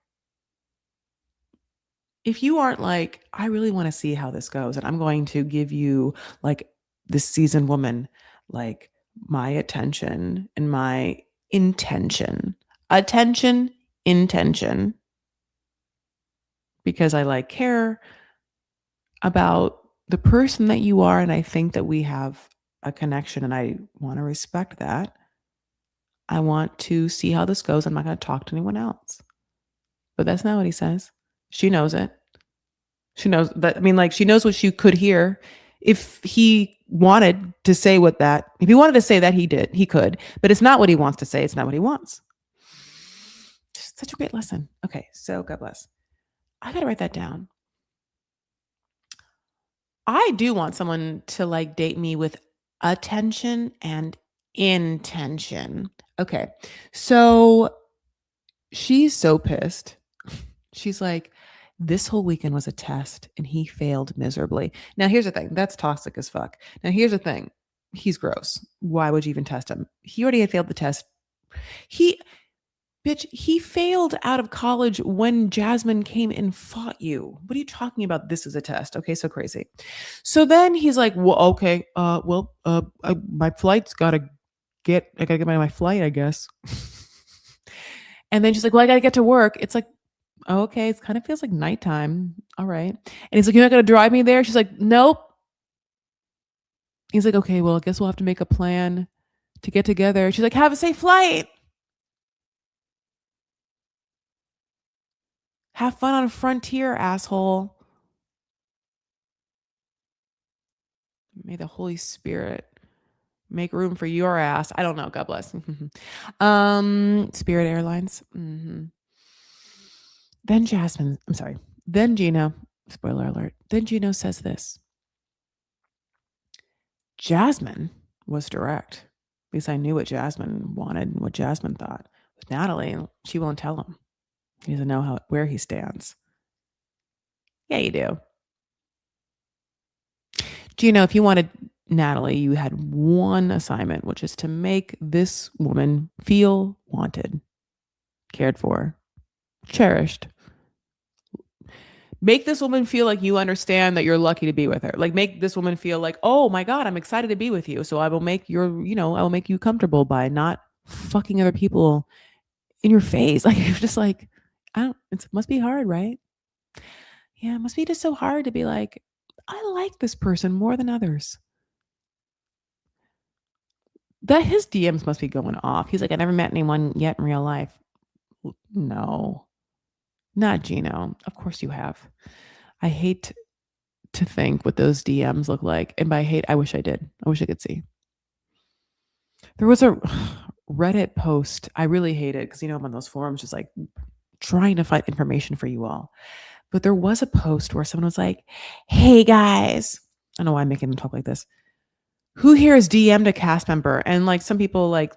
If you aren't like, I really want to see how this goes, and I'm going to give you like this seasoned woman, like my attention and my attention, intention, because I like care about the person that you are, and I think that we have a connection, and I want to respect that. I want to see how this goes. I'm not going to talk to anyone else. But that's not what he says. She knows it. She knows that. I mean, like, she knows what she could hear. If he wanted to say if he wanted to say that, he could. But it's not what he wants to say. It's not what he wants. Just such a great lesson. Okay, so God bless. I got to write that down. I do want someone to like date me with attention and intention. Okay, so she's so pissed. She's like, this whole weekend was a test and he failed miserably. Now, here's the thing. That's toxic as fuck. Now, here's the thing. He's gross. Why would you even test him? He already had failed the test. He failed out of college when Jasmine came and fought you. What are you talking about? This is a test. Okay, so crazy. So then he's like, well, okay, my flight's I gotta get my flight, I guess. And then she's like, well, I gotta get to work. It's like, okay, it kind of feels like nighttime. All right. And he's like, you're not going to drive me there? She's like, nope. He's like, okay, well, I guess we'll have to make a plan to get together. She's like, have a safe flight. Have fun on Frontier, asshole. May the Holy Spirit make room for your ass. I don't know. God bless. Spirit Airlines. Then Then Gino, spoiler alert. Then Gino says this. Jasmine was direct. At least I knew what Jasmine wanted and what Jasmine thought. With Natalie, she won't tell him. He doesn't know where he stands. Yeah, you do. Gino, if you wanted Natalie, you had one assignment, which is to make this woman feel wanted, cared for, cherished. Make this woman feel like you understand that you're lucky to be with her. Like, make this woman feel like, oh my God, I'm excited to be with you. So I will make I will make you comfortable by not fucking other people in your face. Like, you're just like, it must be hard, right? Yeah, it must be just so hard to be like, I like this person more than others. That his DMs must be going off. He's like, I never met anyone yet in real life. No, not Gino. Of course you have. I hate to think what those DMs look like. And by hate, I wish I did. I wish I could see. There was a Reddit post. I really hate it because, I'm on those forums just like trying to find information for you all. But there was a post where someone was like, hey guys, I don't know why I'm making them talk like this. Who here has DM'd a cast member? And like some people like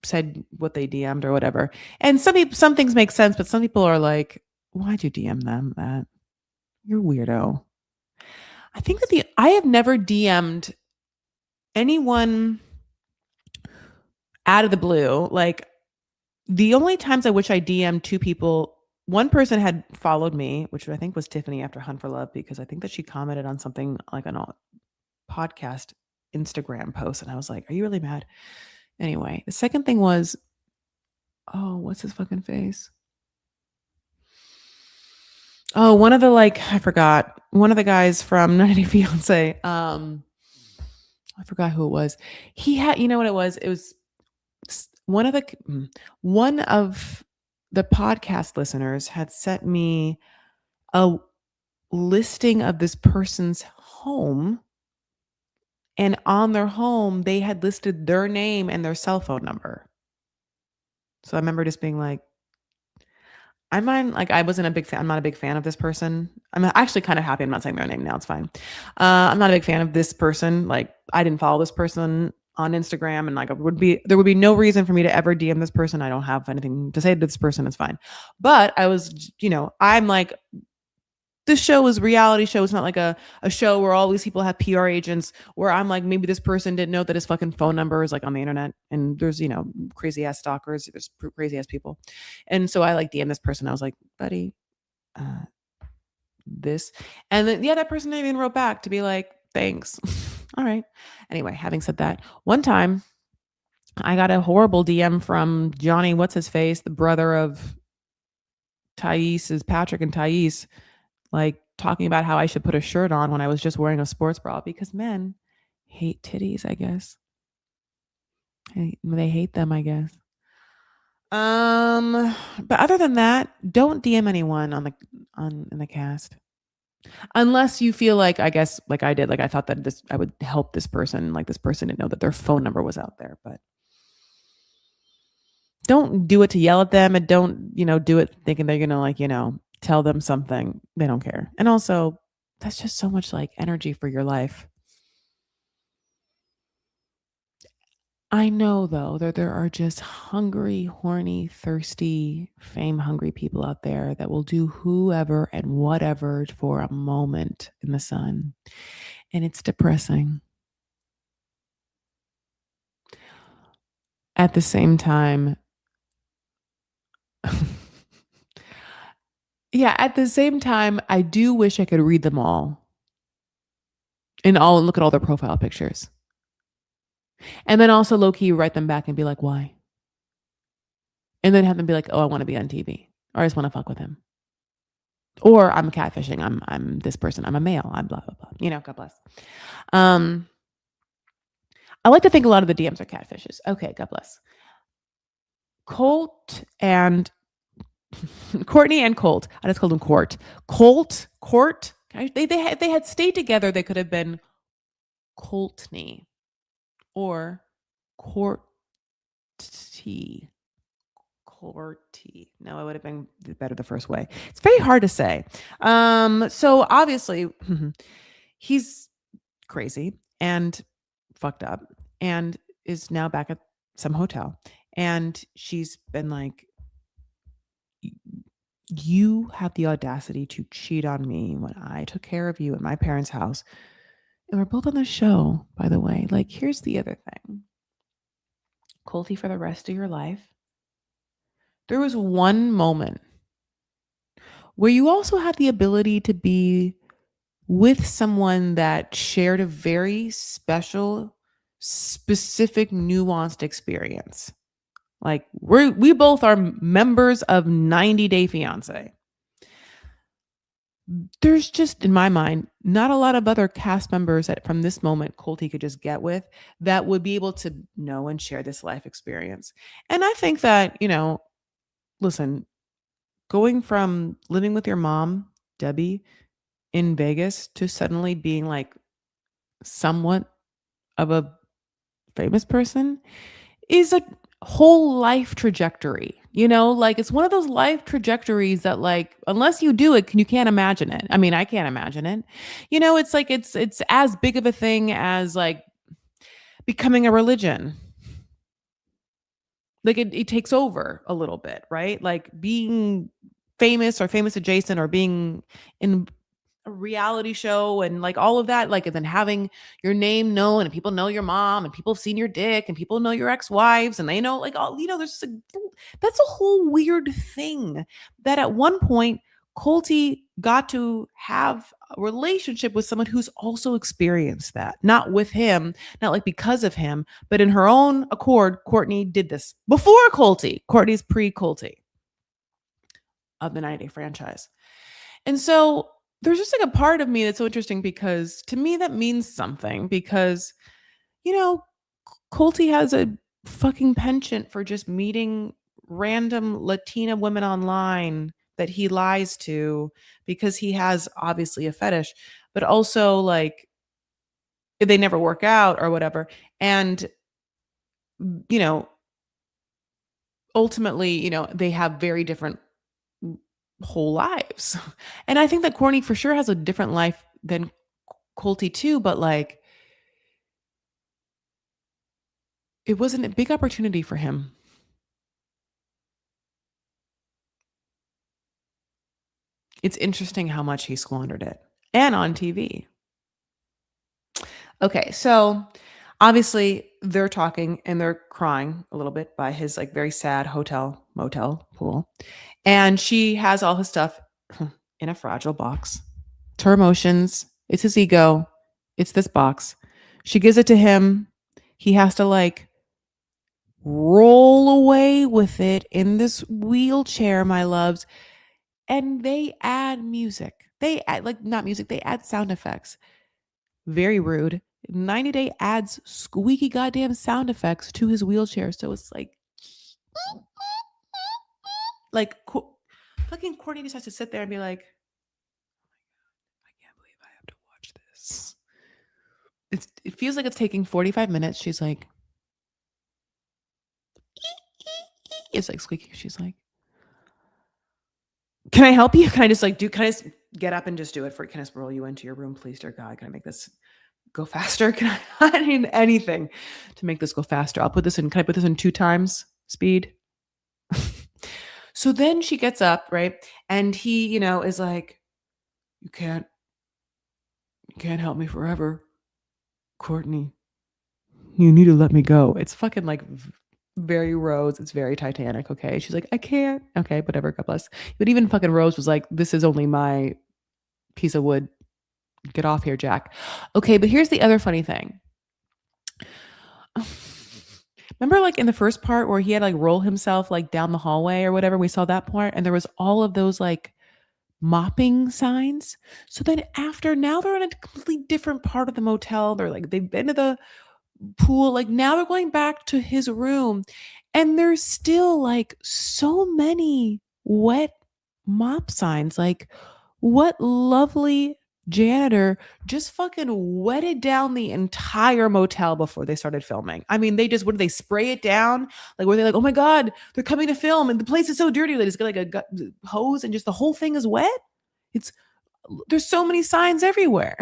said what they DM'd or whatever. And some things make sense, but some people are like, why'd you DM them that? You're weirdo. I think that I have never DM'd anyone out of the blue. Like, the only times I wish I DM'd two people, one person had followed me, which I think was Tiffany after Hunt for Love, because I think that she commented on something like on a podcast Instagram post. And I was like, are you really mad? Anyway, the second thing was, oh, what's his fucking face? Oh, one of the I forgot. One of the guys from 90 Day Fiance. I forgot who it was. He had, you know what it was? It was one of the podcast listeners had sent me a listing of this person's home, and on their home they had listed their name and their cell phone number. So I remember just being like, I wasn't a big fan. I'm not a big fan of this person. I'm actually kind of happy I'm not saying their name now. It's fine. I'm not a big fan of this person. Like, I didn't follow this person on Instagram, and there would be no reason for me to ever DM this person. I don't have anything to say to this person. It's fine. But I was, I'm like, this show is reality show. It's not like a show where all these people have PR agents, where I'm like, maybe this person didn't know that his fucking phone number is like on the internet, and there's, crazy ass stalkers, there's crazy ass people. And so I DM this person. I was like, buddy, this. And then, that person even wrote back to be like, thanks. All right. Anyway, having said that, one time I got a horrible DM from Johnny, what's his face, the brother of Patrick and Thais, like talking about how I should put a shirt on when I was just wearing a sports bra, because men hate titties, I guess. They hate them, I guess. But other than that, don't DM anyone in the cast. Unless you feel like, I guess, like I did, like I thought that I would help this person, like this person didn't know that their phone number was out there. But don't do it to yell at them, and don't, do it thinking they're gonna tell them something. They don't care. And also, that's just so much energy for your life. I know, though, that there are just hungry, horny, thirsty, fame-hungry people out there that will do whoever and whatever for a moment in the sun. And it's depressing. At the same time, at the same time, I do wish I could read them all and look at all their profile pictures. And then also low-key write them back and be like, why? And then have them be like, oh, I want to be on TV, or I just want to fuck with him. Or I'm catfishing. I'm this person. I'm a male. I'm blah, blah, blah. God bless. I like to think a lot of the DMs are catfishes. Okay, God bless. Colt and Courtney and Colt. I just called him Court. Court. They had stayed together. They could have been Coltney or Courty. No, it would have been better the first way. It's very hard to say. So obviously he's crazy and fucked up and is now back at some hotel. And she's been like, you have the audacity to cheat on me when I took care of you at my parents' house. And we're both on the show, by the way. Like, here's the other thing. Colty, for the rest of your life, there was one moment where you also had the ability to be with someone that shared a very special, specific, nuanced experience. Like, we both are members of 90 Day Fiance. There's just, in my mind, not a lot of other cast members that from this moment Colty could just get with that would be able to know and share this life experience. And I think that, listen, going from living with your mom, Debbie, in Vegas to suddenly being like somewhat of a famous person is a whole life trajectory. It's one of those life trajectories that, like, unless you do it, you can't imagine it. I mean, I can't imagine it. It's like it's as big of a thing as like becoming a religion. Like, it takes over a little bit, right? Like being famous or famous adjacent or being in a reality show and like all of that, like, and then having your name known and people know your mom and people have seen your dick and people know your ex-wives and they know like all, there's just that's a whole weird thing that at one point Colty got to have a relationship with someone who's also experienced that. Not with him, not like because of him, but in her own accord, Courtney did this before Colty. Courtney's pre-Colty of the 90 Day franchise. And so there's just like a part of me that's so interesting because to me that means something because, you know, Colty has a fucking penchant for just meeting random Latina women online that he lies to because he has obviously a fetish, but also like they never work out or whatever. And, you know, ultimately, they have very different whole lives. And I think that Courtney for sure has a different life than Colty too, but like it wasn't a big opportunity for him. It's interesting how much he squandered it and on TV. Okay, so obviously they're talking and they're crying a little bit by his like very sad hotel motel pool. And she has all his stuff in a fragile box. It's her emotions, it's his ego, it's this box. She gives it to him. He has to like roll away with it in this wheelchair, my loves. And they add music. They add like not music, they add sound effects. Very rude. 90 Day adds squeaky goddamn sound effects to his wheelchair. So it's like fucking Courtney just has to sit there and be like, I can't believe I have to watch this. It feels like it's taking 45 minutes. She's like, it's like squeaky. She's like, can I help you? Can I just like can I just get up and just do it can I just roll you into your room, please, dear God? Can I make this go faster? I need anything to make this go faster. Can I put this in 2 times speed? So then she gets up, right? And he, is like, you can't help me forever, Courtney. You need to let me go. It's fucking like very Rose. It's very Titanic. Okay. She's like, I can't. Okay, whatever. God bless. But even fucking Rose was like, this is only my piece of wood. Get off here, Jack. Okay, but here's the other funny thing. Remember like in the first part where he had to like roll himself like down the hallway or whatever? We saw that part and there was all of those like mopping signs. So then now they're in a completely different part of the motel. They've been to the pool. Like now they're going back to his room and there's still like so many wet mop signs. Like what lovely janitor just fucking wetted down the entire motel before they started filming. I mean, what did they spray it down? Like, were they like, oh my God, they're coming to film and the place is so dirty. They just get like a hose and just the whole thing is wet. There's so many signs everywhere.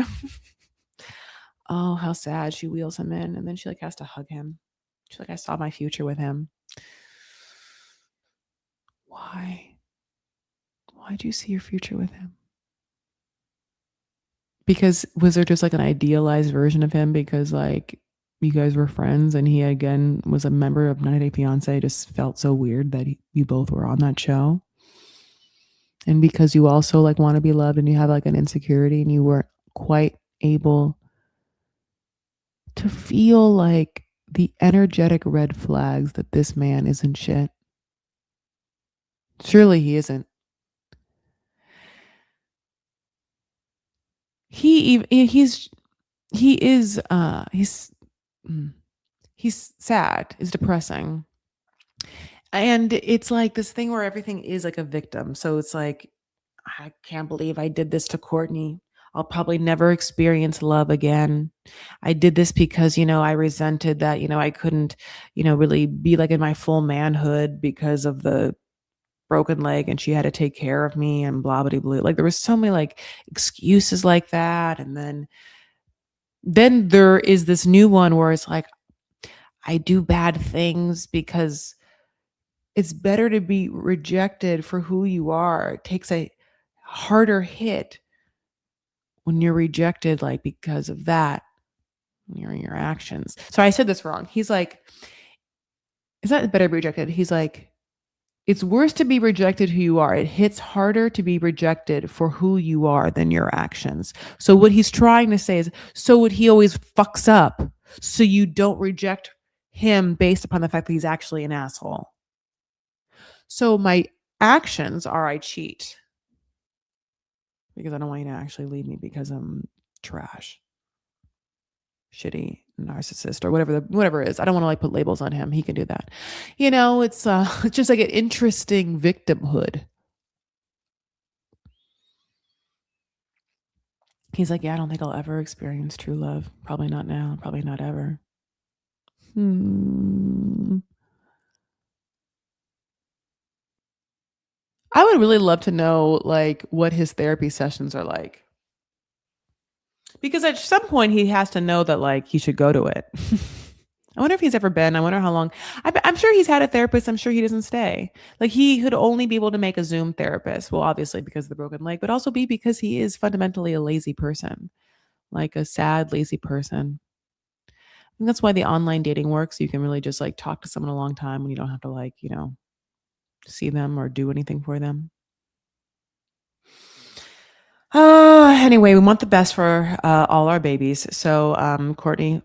Oh, how sad. She wheels him in and then she like has to hug him. She's like, I saw my future with him. Why? Why'd you see your future with him? Because was there just like an idealized version of him because like you guys were friends and he again was a member of 90 Day Fiancé, just felt so weird that you both were on that show? And because you also like want to be loved and you have like an insecurity and you weren't quite able to feel like the energetic red flags that this man isn't shit. Surely he isn't. He's sad, it's depressing. And it's like this thing where everything is like a victim. So it's like, I can't believe I did this to Courtney. I'll probably never experience love again. I did this because, I resented that, I couldn't, really be like in my full manhood because of the broken leg and she had to take care of me and blah, blah, blah. Like there was so many like excuses like that. And then there is this new one where it's like, I do bad things because it's better to be rejected for who you are. It takes a harder hit when you're rejected, like because of that, your actions. So I said this wrong. He's like, it's not better to be rejected. He's like, it's worse to be rejected who you are. It hits harder to be rejected for who you are than your actions. So what he's trying to say is, so what he always fucks up, so you don't reject him based upon the fact that he's actually an asshole. So my actions are I cheat because I don't want you to actually leave me because I'm trash, shitty, narcissist, or whatever it is. I don't want to like put labels on him. He can do that. It's it's just like an interesting victimhood. He's like, yeah, I don't think I'll ever experience true love. Probably not now. Probably not ever. I would really love to know like what his therapy sessions are like. Because at some point he has to know that like he should go to it. I wonder if he's ever been. I wonder how long. I'm sure he's had a therapist. I'm sure he doesn't stay. Like he could only be able to make a Zoom therapist. Well, obviously because of the broken leg, but also be because he is fundamentally a lazy person, like a sad, lazy person. And that's why the online dating works. You can really just like talk to someone a long time when you don't have to like, see them or do anything for them. Anyway, we want the best for all our babies. So, Courtney,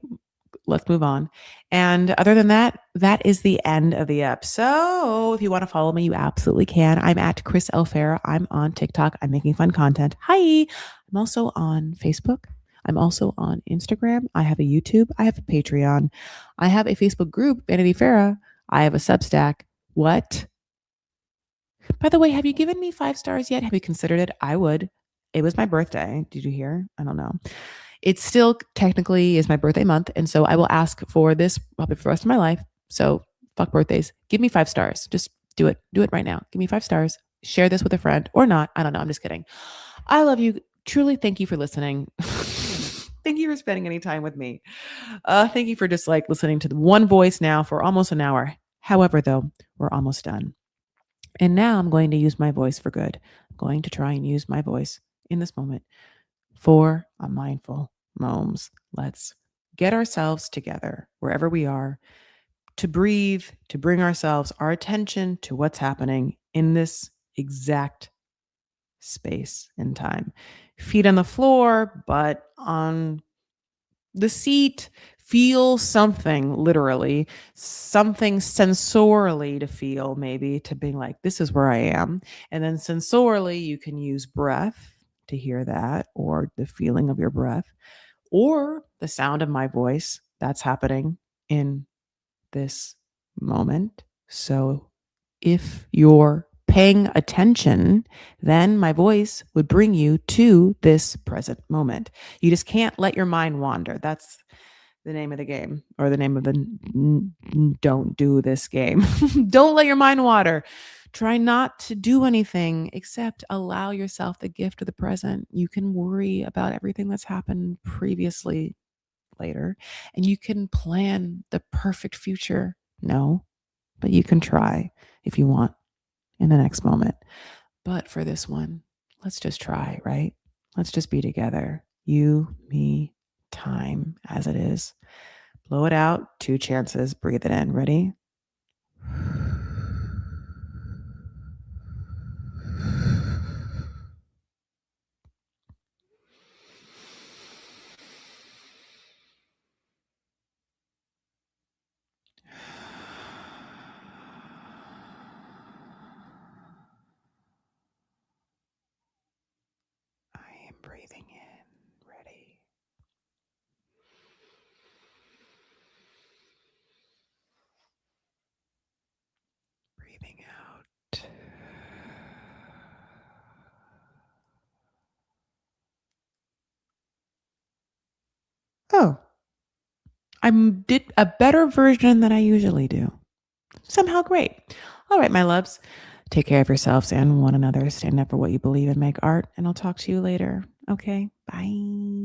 let's move on. And other than that, that is the end of the ep. So if you want to follow me, you absolutely can. I'm at Chris L. Farah. I'm on TikTok. I'm making fun content. Hi. I'm also on Facebook. I'm also on Instagram. I have a YouTube. I have a Patreon. I have a Facebook group, Vanity Farah. I have a Substack. What? By the way, have you given me 5 stars yet? Have you considered it? I would. It was my birthday. Did you hear? I don't know. It still technically is my birthday month. And so I will ask for this probably for the rest of my life. So fuck birthdays. Give me 5 stars. Just do it. Do it right now. Give me 5 stars. Share this with a friend or not. I don't know. I'm just kidding. I love you. Truly, thank you for listening. Thank you for spending any time with me. Thank you for just like listening to the one voice now for almost an hour. However, though, we're almost done. And now I'm going to use my voice for good. I'm going to try and use my voice in this moment for a mindful moments. Let's get ourselves together wherever we are to breathe, to bring our attention to what's happening in this exact space and time. Feet on the floor, but on the seat. Feel something, literally, something sensorily to feel, maybe to be like, this is where I am. And then sensorily, you can use breath to hear that, or the feeling of your breath, or the sound of my voice that's happening in this moment. So if you're paying attention, then my voice would bring you to this present moment. You just can't let your mind wander. That's the name of the game, or the name of the don't do this game. Don't let your mind wander. Try not to do anything except allow yourself the gift of the present. You can worry about everything that's happened previously later, and you can plan the perfect future. No, but you can try if you want in the next moment. But for this one, let's just try, right? Let's just be together. You, me, time as it is. Blow it out. 2 chances. Breathe it in. Ready? I am breathing in. Ready? Breathing out. Oh, I did a better version than I usually do. Somehow great. All right, my loves. Take care of yourselves and one another. Stand up for what you believe and make art. And I'll talk to you later. Okay. Bye.